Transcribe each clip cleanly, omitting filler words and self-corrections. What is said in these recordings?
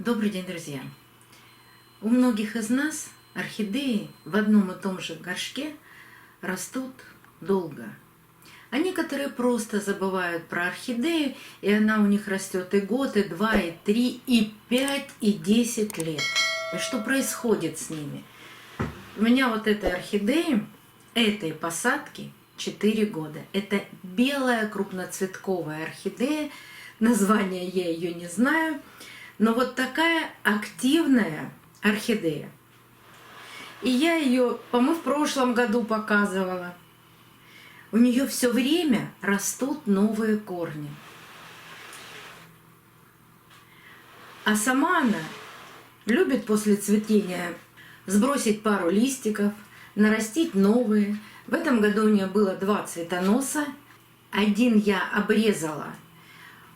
Добрый день, друзья! У многих из нас орхидеи в одном и том же горшке растут долго. А некоторые просто забывают про орхидею, и она у них растет и год, и два, и три, и 5, и 10 лет. И что происходит с ними? У меня вот этой орхидеи, этой посадки 4 года. Это белая крупноцветковая орхидея. Название я ее не знаю. Но вот такая активная орхидея. И я ее, по-моему, в прошлом году показывала. У нее все время растут новые корни. А сама она любит после цветения сбросить пару листиков, нарастить новые. В этом году у нее было 2 цветоноса. Один я обрезала,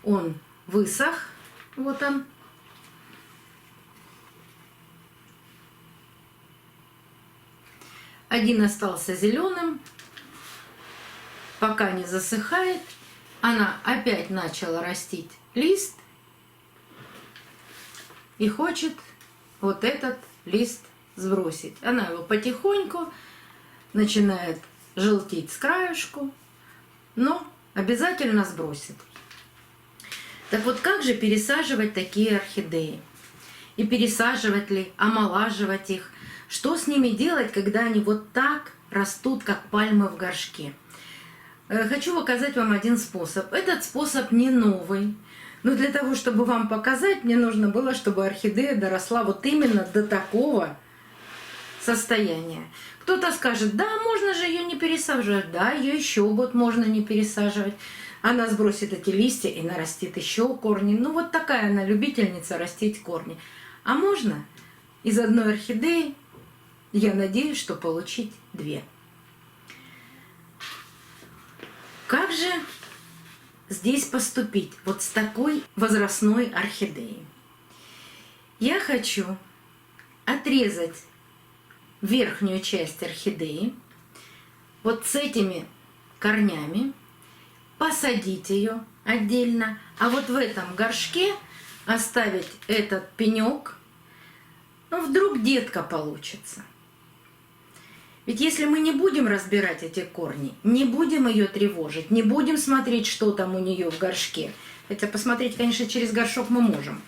он высох, вот он. Один остался зеленым, пока не засыхает. Она опять начала растить лист и хочет вот этот лист сбросить. Она его потихоньку начинает желтеть с краешку, но обязательно сбросит. Так вот, как же пересаживать такие орхидеи? И пересаживать ли, омолаживать их? Что с ними делать, когда они вот так растут, как пальмы в горшке? Хочу показать вам один способ. Этот способ не новый. Но для того, чтобы вам показать, мне нужно было, чтобы орхидея доросла вот именно до такого состояния. Кто-то скажет, да, можно же ее не пересаживать. Да, ее еще год можно не пересаживать. Она сбросит эти листья и нарастит еще корни. Ну вот такая она любительница растить корни. А можно из одной орхидеи, я надеюсь, что получить 2. Как же здесь поступить вот с такой возрастной орхидеей? Я хочу отрезать верхнюю часть орхидеи вот с этими корнями, посадить ее отдельно, а вот в этом горшке оставить этот пенек. Ну, вдруг детка получится. Ведь если мы не будем разбирать эти корни, не будем ее тревожить, не будем смотреть, что там у нее в горшке, хотя посмотреть, конечно, через горшок мы можем.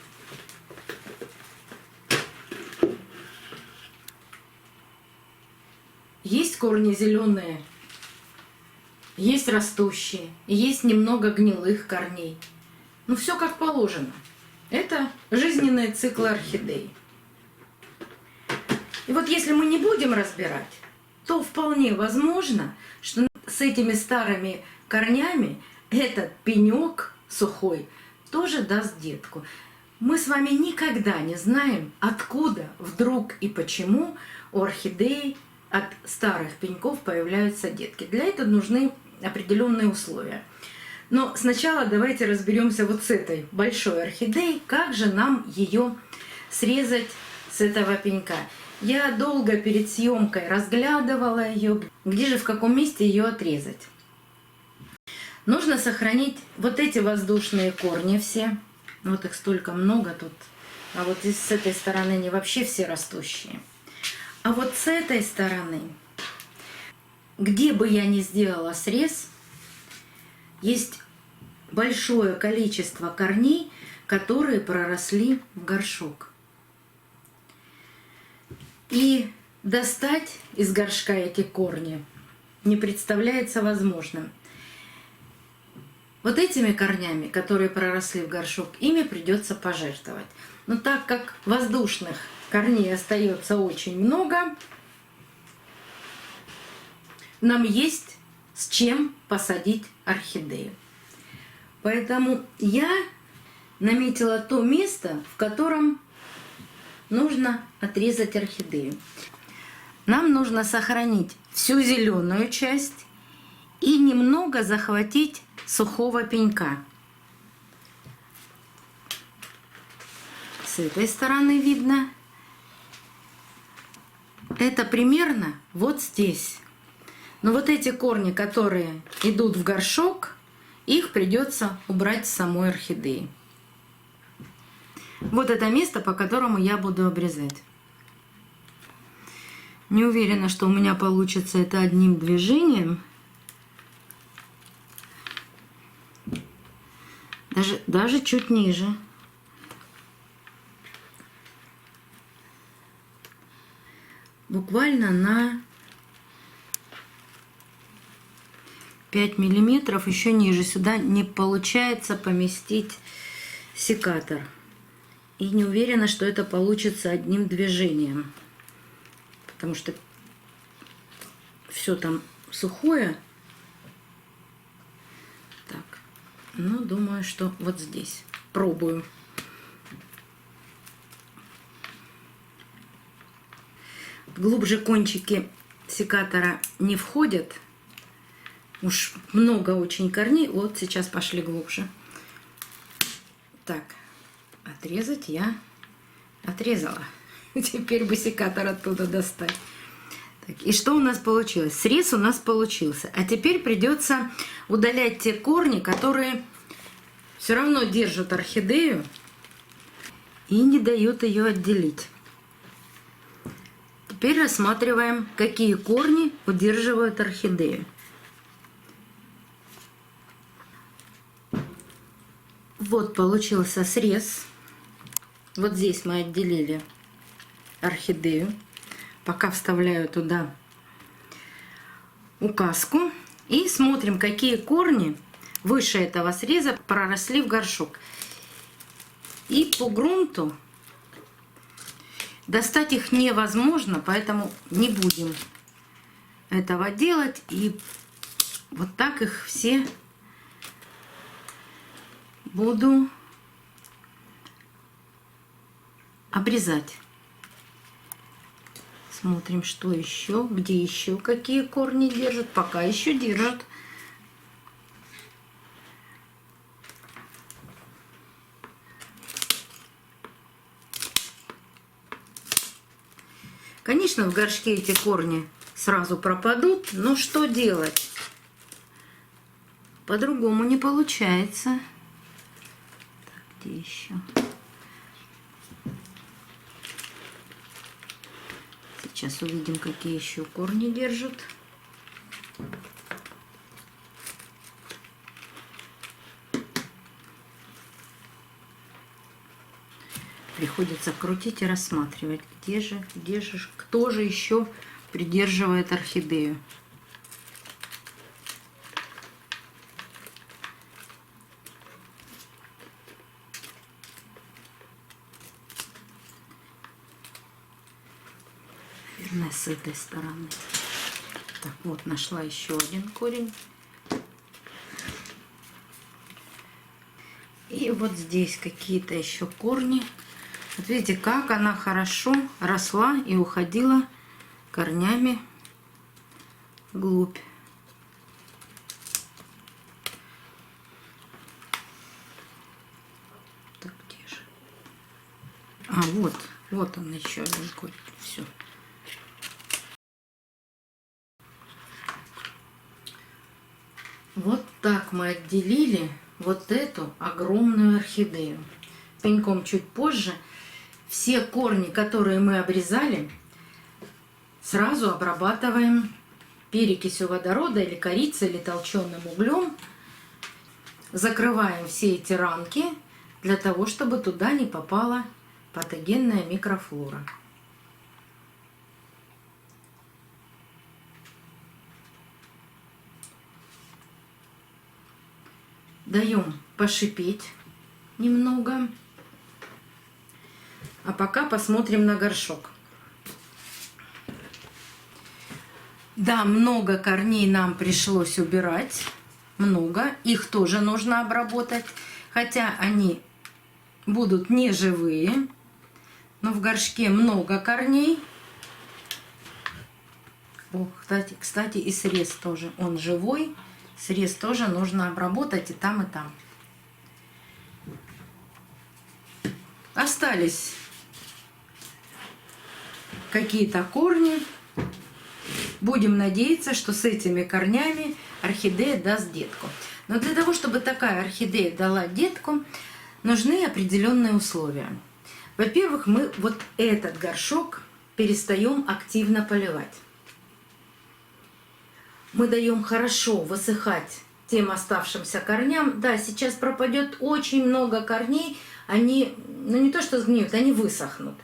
Есть корни зеленые, есть растущие, есть немного гнилых корней. Ну, все как положено. Это жизненные циклы орхидей. И вот если мы не будем разбирать, то вполне возможно, что с этими старыми корнями этот пенек сухой тоже даст детку. Мы с вами никогда не знаем, откуда вдруг и почему у орхидей от старых пеньков появляются детки. Для этого нужны определенные условия. Но сначала давайте разберемся вот с этой большой орхидеей, как же нам ее срезать с этого пенька. Я долго перед съемкой разглядывала ее, где же, в каком месте ее отрезать. Нужно сохранить вот эти воздушные корни все. Вот их столько много тут. А вот здесь с этой стороны они вообще все растущие. А вот с этой стороны, где бы я ни сделала срез, есть большое количество корней, которые проросли в горшок. И достать из горшка эти корни не представляется возможным. Вот этими корнями, которые проросли в горшок, ими придется пожертвовать. Но так как воздушных корней остается очень много, нам есть с чем посадить орхидею. Поэтому я наметила то место, в котором нужно отрезать орхидею. Нам нужно сохранить всю зеленую часть и немного захватить сухого пенька. С этой стороны видно. Это примерно вот здесь. Но вот эти корни, которые идут в горшок, их придется убрать с самой орхидеи. Вот это место, по которому я буду обрезать. Не уверена, что у меня получится это одним движением. Даже чуть ниже. Буквально на 5 миллиметров еще ниже. Сюда не получается поместить секатор. И не уверена, что это получится одним движением. Потому что все там сухое. Так. Ну, думаю, что вот здесь. Пробую. Глубже кончики секатора не входят. Уж много очень корней. Вот сейчас пошли глубже. Так. Отрезать я отрезала. Теперь бы секатор оттуда достать. Так, и что у нас получилось? Срез у нас получился. А теперь придется удалять те корни, которые все равно держат орхидею и не дают ее отделить. Теперь рассматриваем, какие корни удерживают орхидею. Вот получился срез. Вот здесь мы отделили орхидею. Пока вставляю туда указку. И смотрим, какие корни выше этого среза проросли в горшок. И по грунту достать их невозможно, поэтому не будем этого делать. И вот так их все буду обрезать. Смотрим, что еще, где еще какие корни держат. Пока еще держат. Конечно, в горшке эти корни сразу пропадут, но что делать? По-другому не получается. Так, где еще? Сейчас увидим, какие еще корни держат. Приходится крутить и рассматривать, где же, кто же еще придерживает орхидею. Наверное, с этой стороны. Так, вот нашла еще один корень. И вот здесь какие-то еще корни. Вот видите, как она хорошо росла и уходила корнями вглубь. Так, где же? А, вот он еще один корень. Все. Вот так мы отделили вот эту огромную орхидею. Пеньком чуть позже все корни, которые мы обрезали, сразу обрабатываем перекисью водорода или корицей, или толченым углем. Закрываем все эти рамки для того, чтобы туда не попала патогенная микрофлора. Даем пошипеть немного. А пока посмотрим на горшок. Да, много корней нам пришлось убирать. Много. Их тоже нужно обработать. Хотя они будут не живые. Но в горшке много корней. О, кстати, и срез тоже. Он живой. Срез тоже нужно обработать и там, и там. Остались какие-то корни. Будем надеяться, что с этими корнями орхидея даст детку. Но для того, чтобы такая орхидея дала детку, нужны определенные условия. Во-первых, мы вот этот горшок перестаем активно поливать. Мы даем хорошо высыхать тем оставшимся корням. Да, сейчас пропадет очень много корней, они, ну не то что сгниют, они высохнут.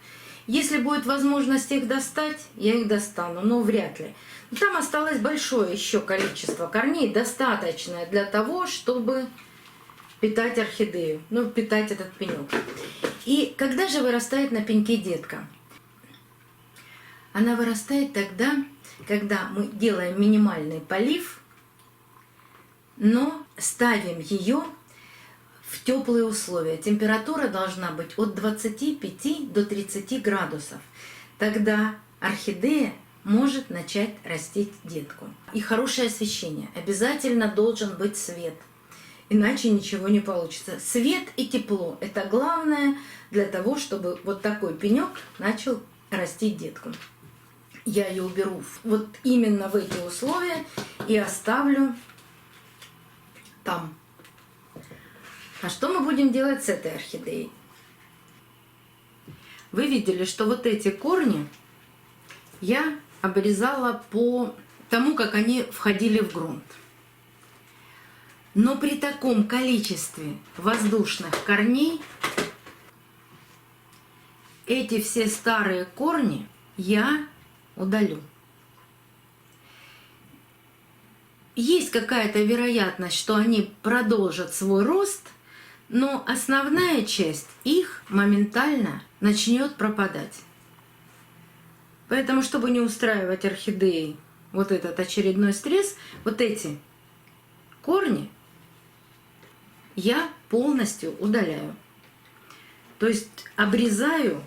Если будет возможность их достать, я их достану, но вряд ли. Но там осталось большое еще количество корней, достаточное для того, чтобы питать орхидею, ну, питать этот пенек. И когда же вырастает на пеньке детка? Она вырастает тогда, когда мы делаем минимальный полив, но ставим ее в теплые условия. Температура должна быть от 25 до 30 градусов. Тогда орхидея может начать растить детку. И хорошее освещение. Обязательно должен быть свет. Иначе ничего не получится. Свет и тепло – это главное для того, чтобы вот такой пенек начал растить детку. Я ее уберу вот именно в эти условия и оставлю там. А что мы будем делать с этой орхидеей? Вы видели, что вот эти корни я обрезала по тому, как они входили в грунт. Но при таком количестве воздушных корней эти все старые корни я удалю. Есть какая-то вероятность, что они продолжат свой рост, но основная часть их моментально начнет пропадать. Поэтому, чтобы не устраивать орхидеи вот этот очередной стресс, вот эти корни я полностью удаляю. То есть обрезаю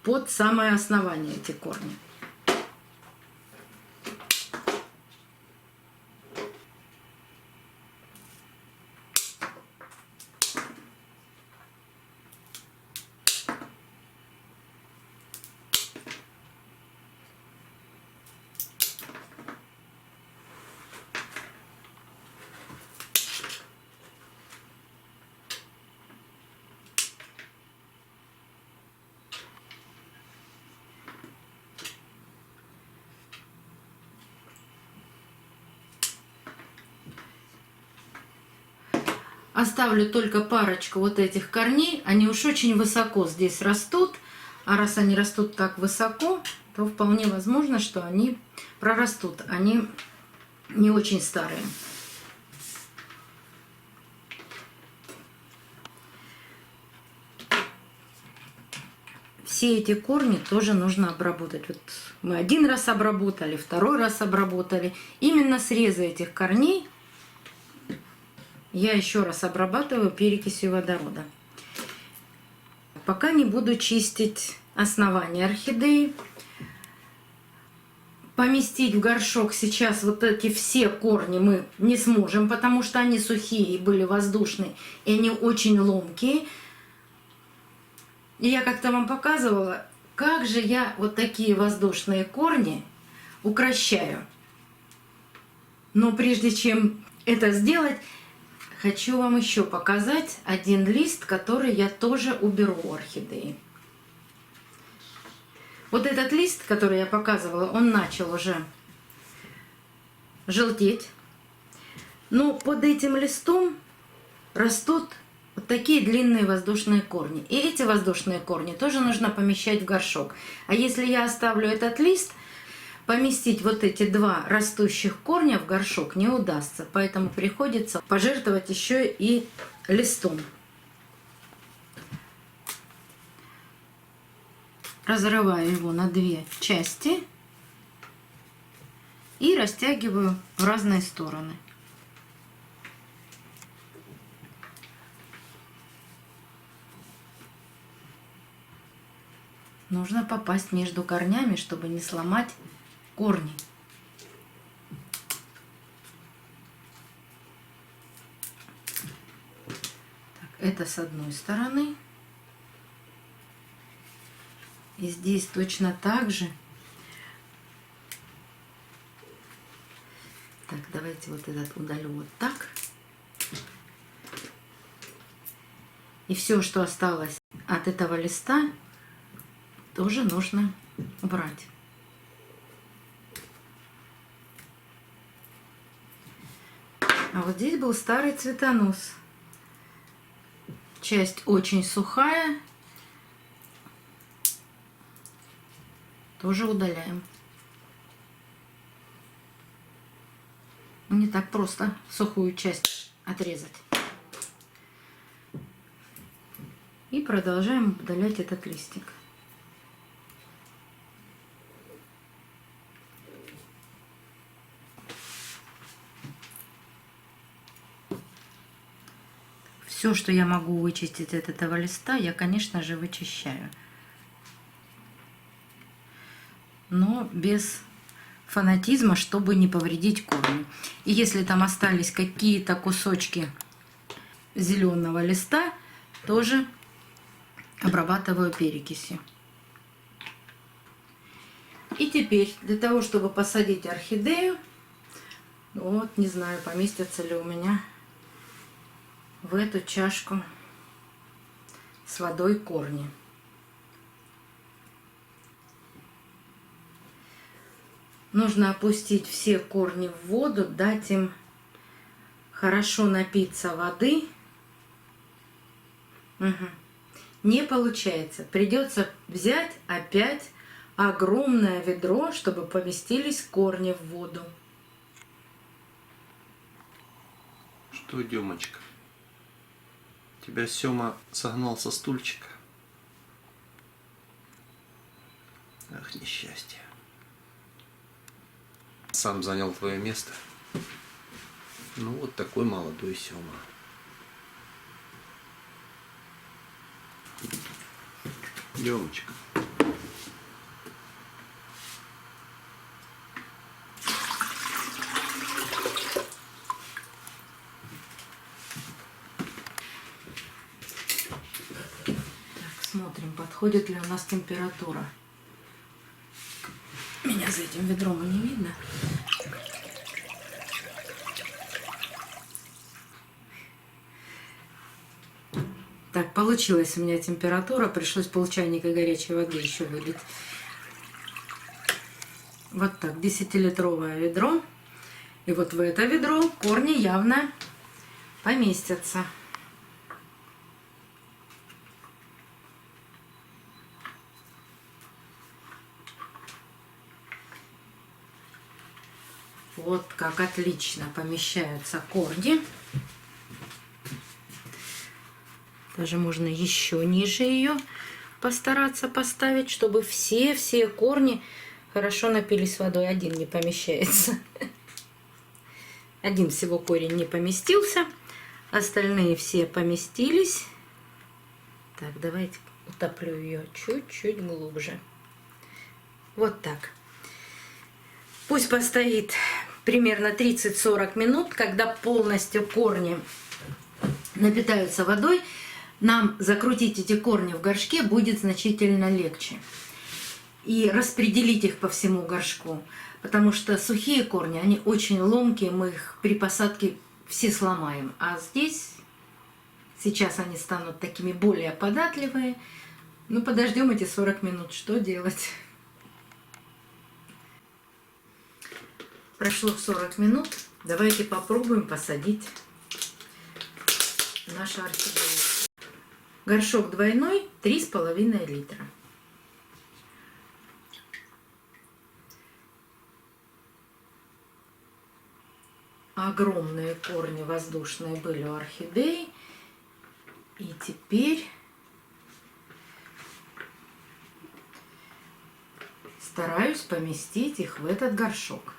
под самое основание эти корни. Оставлю только парочку вот этих корней. Они уж очень высоко здесь растут. А раз они растут так высоко, то вполне возможно, что они прорастут. Они не очень старые. Все эти корни тоже нужно обработать. Вот мы один раз обработали, второй раз обработали. Именно срезы этих корней я еще раз обрабатываю перекисью водорода. Пока не буду чистить основание орхидеи. Поместить в горшок сейчас вот эти все корни мы не сможем, потому что они сухие и были воздушные, и они очень ломкие. И я как-то вам показывала, как же я вот такие воздушные корни укрощаю. Но прежде чем это сделать, хочу вам еще показать один лист, который я тоже уберу у орхидеи. Вот этот лист, который я показывала, он начал уже желтеть. Но под этим листом растут вот такие длинные воздушные корни. И эти воздушные корни тоже нужно помещать в горшок. А если я оставлю этот лист, поместить вот эти два растущих корня в горшок не удастся. Поэтому приходится пожертвовать еще и листом. Разрываю его на две части и растягиваю в разные стороны. Нужно попасть между корнями, чтобы не сломать корни. Так, это с одной стороны. И здесь точно так же. Так, давайте вот этот удалю вот так. И все, что осталось от этого листа тоже нужно убрать. А вот здесь был старый цветонос. Часть очень сухая. Тоже удаляем. Не так просто сухую часть отрезать. И продолжаем удалять этот листик. Все, что я могу вычистить от этого листа, я, конечно же, вычищаю. Но без фанатизма, чтобы не повредить корни. И если там остались какие-то кусочки зеленого листа, тоже обрабатываю перекисью. И теперь для того, чтобы посадить орхидею, вот не знаю, поместятся ли у меня в эту чашку с водой корни. Нужно опустить все корни в воду, дать им хорошо напиться воды. Не получается. Придется взять опять огромное ведро, чтобы поместились корни в воду. Что, Демочка? Тебя Сёма согнал со стульчика? Ах, несчастье. Сам занял твое место. Ну, вот такой молодой Сёма. Демочка. Смотрим, подходит ли у нас температура. Меня за этим ведром и не видно. Так, получилась у меня температура. Пришлось полчайника горячей воды еще вылить. Вот так, 10-литровое ведро. И вот в это ведро корни явно поместятся. Вот как отлично помещаются корни. Даже можно еще ниже ее постараться поставить, чтобы все корни хорошо напились водой. Один не помещается. Один всего корень не поместился. Остальные все поместились. Так, давайте утоплю ее чуть-чуть глубже. Вот так. Пусть постоит примерно 30-40 минут. Когда полностью корни напитаются водой, нам закрутить эти корни в горшке будет значительно легче. И распределить их по всему горшку. Потому что сухие корни, они очень ломкие, мы их при посадке все сломаем. А здесь, сейчас они станут такими более податливые. Ну, подождем эти 40 минут. Что делать? Прошло 40 минут. Давайте попробуем посадить нашу орхидею. Горшок двойной, 3,5 литра. Огромные корни воздушные были у орхидеи. И теперь стараюсь поместить их в этот горшок.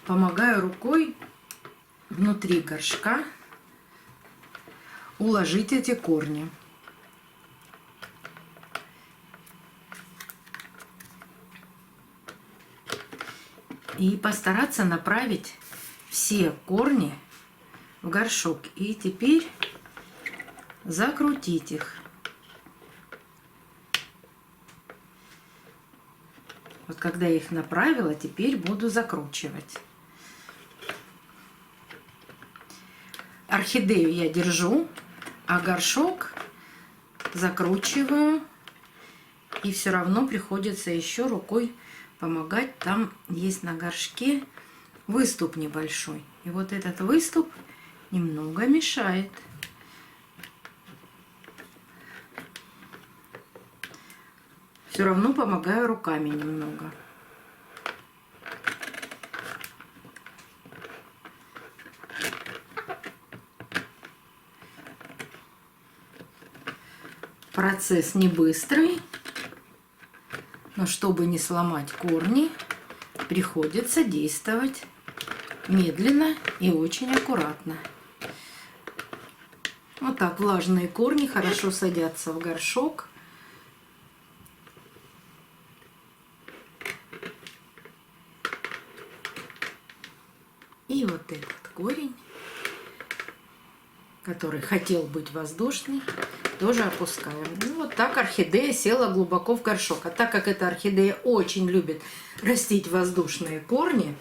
Помогаю рукой внутри горшка уложить эти корни. И постараться направить все корни в горшок. И теперь закрутить их. Вот когда я их направила, теперь буду закручивать. орхидею я держу, а горшок закручиваю. И все равно приходится еще рукой помогать. Там есть на горшке выступ небольшой. И вот этот выступ немного мешает. Все равно помогаю руками немного. Процесс не быстрый, но чтобы не сломать корни, приходится действовать медленно и очень аккуратно. Вот так влажные корни хорошо садятся в горшок. И вот этот корень, который хотел быть воздушный, тоже опускаем. Ну, вот так орхидея села глубоко в горшок. А так как эта орхидея очень любит растить воздушные корни,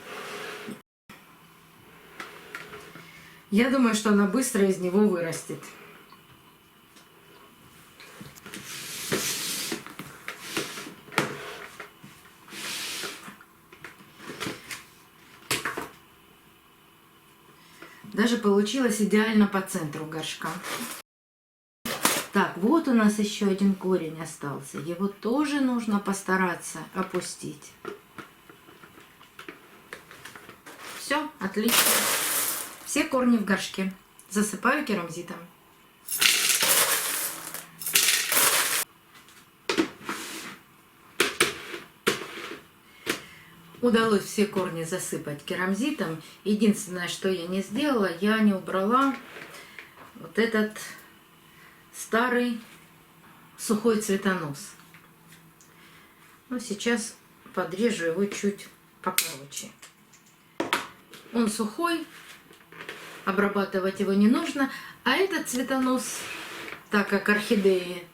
я думаю, что она быстро из него вырастет. Даже получилось идеально по центру горшка. Так, вот у нас еще один корень остался. Его тоже нужно постараться опустить. Все, отлично. Все корни в горшке. Засыпаю керамзитом. Удалось все корни засыпать керамзитом. Единственное, что я не сделала, я не убрала вот этот старый сухой цветонос. Но сейчас подрежу его чуть покороче. Он сухой, обрабатывать его не нужно. А этот цветонос, так как орхидеи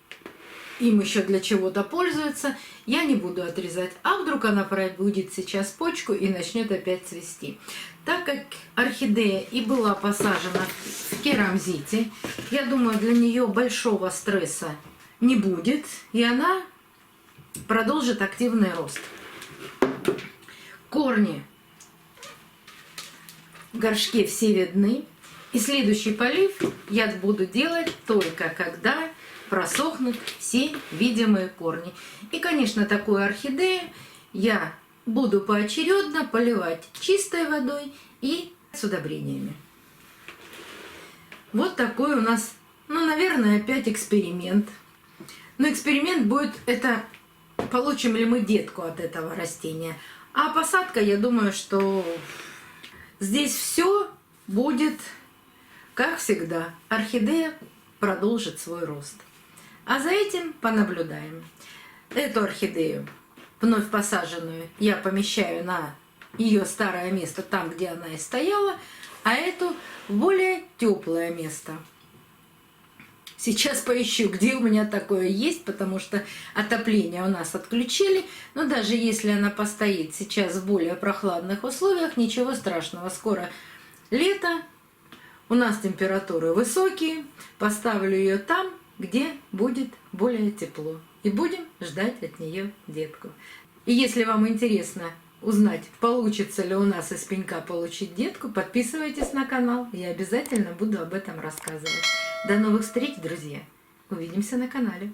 им еще для чего-то пользуются, я не буду отрезать. А вдруг она пробудит сейчас почку и начнет опять цвести. Так как орхидея и была посажена в керамзите, я думаю, для нее большого стресса не будет. И она продолжит активный рост. Корни в горшке все видны. И следующий полив я буду делать только когда просохнут все видимые корни. И, конечно, такую орхидею я буду поочередно поливать чистой водой и с удобрениями. Вот такой у нас, ну, наверное, опять эксперимент. Но эксперимент будет это, получим ли мы детку от этого растения. А посадка, я думаю, что здесь все будет, как всегда. Орхидея продолжит свой рост. А за этим понаблюдаем. Эту орхидею, вновь посаженную, я помещаю на ее старое место, там, где она и стояла, а эту в более теплое место. Сейчас поищу, где у меня такое есть, потому что отопление у нас отключили. Но даже если она постоит сейчас в более прохладных условиях, ничего страшного. Скоро лето, у нас температуры высокие, поставлю ее там, где будет более тепло. И будем ждать от нее детку. И если вам интересно узнать, получится ли у нас из пенька получить детку, подписывайтесь на канал. Я обязательно буду об этом рассказывать. До новых встреч, друзья! Увидимся на канале.